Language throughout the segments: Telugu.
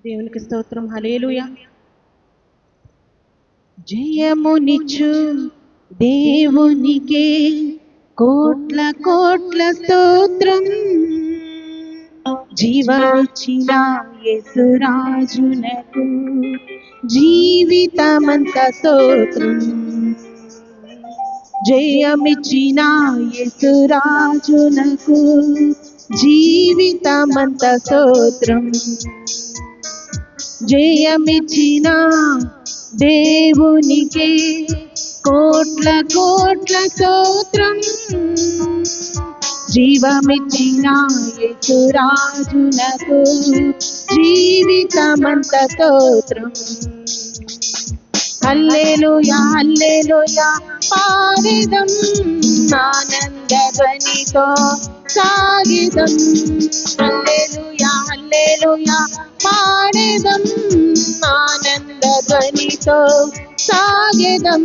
దేవునికి స్తోత్రం. హల్లెలూయా. జయమునిచ్చు దేవునికే కోట్ల కోట్ల స్తోత్రం. జీవమిచ్చిన యేసురాజునకు జీవితమంత స్తోత్రం. జయమిచ్చిన యేసురాజునకు జీవితమంత స్తోత్రం. జయమిచ్చిన దేవునికే కోట్ల కోట్ల స్తోత్రం. జీవమిచ్చిన యేసురాజునకు జీవితమంత స్తోత్రం. హల్లెలూయా హల్లెలూయా పాడెదం ఆనంద ధ్వనితో సాగిదం. హల్లెలూయా హల్లెలూయా పాడెదం ఆనంద ధ్వనితో సాగెదం.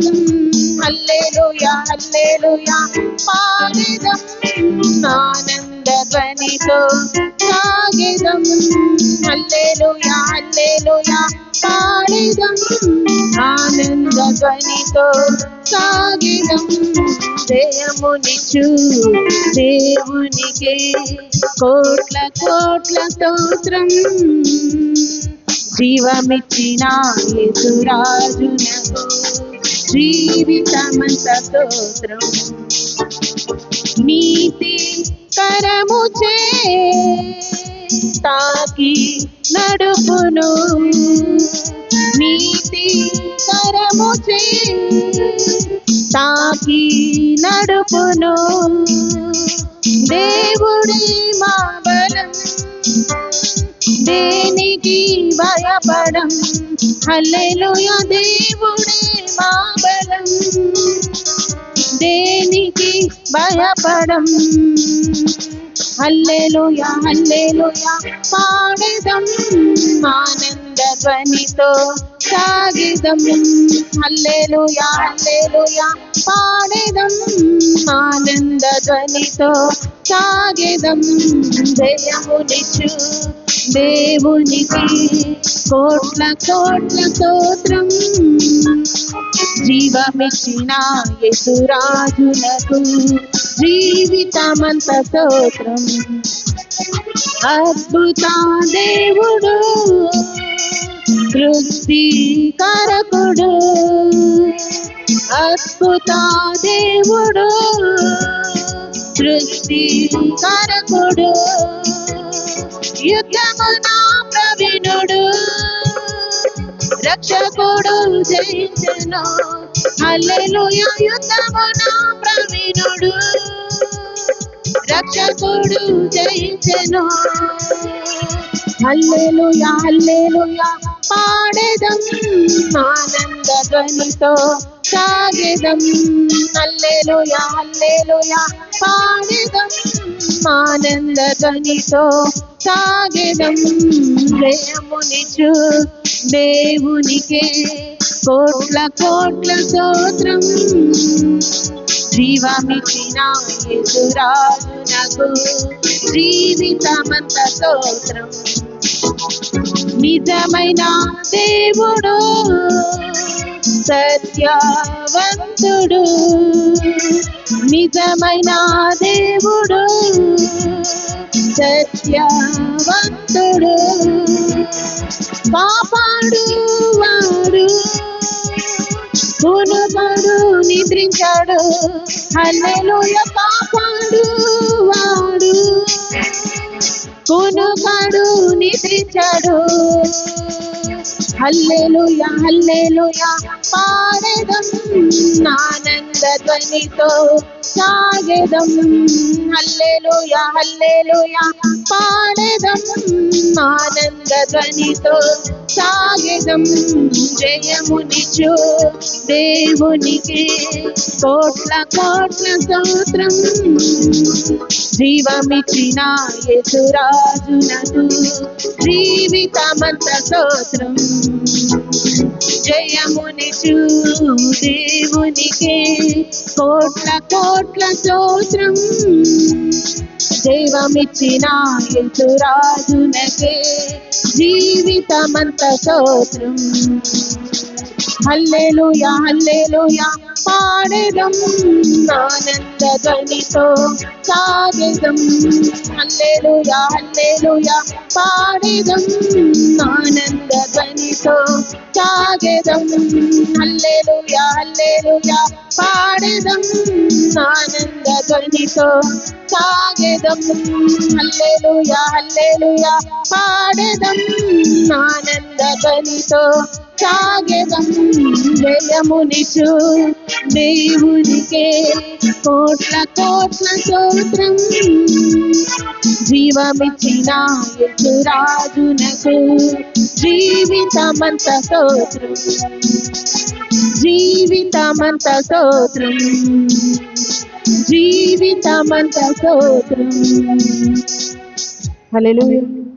హల్లెలూయా హల్లెలూయా పాడెదం ఆనంద ధ్వనితో సాగెదం. హల్లెలూయా హల్లెలూయా పాడెదం ఆనంద ధ్వనితో సాగెదం. జయమునిచ్చు దేవునికే కోట్ల కోట్ల స్తోత్రం. జీవమిచ్చిన యేసురాజునకు జీవితమంత స్తోత్రం. నీతి కరముచే తాకి నడుపును. నీతి కరముచే తాకి నడుపును. దేవుడే మా బలం, దేనికి భయపడం. హల్లెలూయా దేవుడే మా బలం, దేనికి భయపడం. హల్లెలూయా హల్లెలూయా పాడెదం ఆనంద ధ్వనితో సాగిదం. హల్లెలూయా హల్లెలూయా పాడెదం ఆనంద ధ్వనితో సాగెదం. జయమునిచ్చు దేవునికి కోట్ల కోట్ల స్తోత్రం. జీవమిచ్చిన యేసురాజునకు జీవితమంత స్తోత్రం. అద్భుత దేవుడు సృష్టికారకుడు. అద్భుత దేవుడు సృష్టికారకుడు. యుద్ధమున ప్రవీణుడు రక్షకుడు జయించెను. హల్లెలూయా యుద్ధమున ప్రవీణుడు రక్షకుడు జయించెను. హల్లెలూయా హల్లెలూయా పాడెదం ఆనంద ధ్వనితో సాగెదం. హల్లెలూయా హల్లెలూయా పాడెదం ఆనంద ధ్వనితో సాగెదం. జయమునిచ్చు దేవునికే కోట్ల కోట్ల స్తోత్రం. జీవమిచ్చిన యేసురాజునకు జీవితమంత స్తోత్రం. నిజమైన దేవుడు సత్యవంతుడు. నిజమైన దేవుడు సత్యవంతుడు. కాపాడు వాడు కునుబడు నిద్రించాడు. హల్లెలూయా కాపాడు వాడు కునుబడు నిద్రించాడు. హల్లెలూయా హల్లెలూయా పాడెదం ఆనంద ధ్వనితో సాగెదం. హల్లెలూయా హల్లెలూయా పాడెదం ఆనంద ధ్వనితో సాగెదం. జయమునిచ్చు దేవునికి కోట్ల కోట్ల స్తోత్రం. జీవమిచ్చిన యేసురాజునకు జీవితమంత స్తోత్రం. జయమునిచ్చు దేవునికి కోట్ల కోట్ల స్తోత్రం. దైవమిచ్చిన యేసురాజునకే జీవితమంత స్తోత్రం. హల్లెలూయా హల్లెలూయా పాడెదం ఆనంద ధ్వనితో సాగెదం. హల్లెలూయా హల్లెలూయా పాడెదం ఆనంద ధ్వనితో సాగెదం. హల్లెలూయా హల్లెలూయా పాడెదం ఆనంద ధ్వనితో సాగెదం. హల్లెలూయా హల్లెలూయా పాడెదం ఆనంద ధ్వనితో సాగెదం. జయమునిచు దేవునికే కోట్ల కోట్ల స్తోత్రం. జీవమిచ్చిన యేసురాజునకు జీవితమంత స్తోత్రం. జీవితమంత స్తోత్రం. జీవితమంత స్తోత్రం. హల్లెలూయా.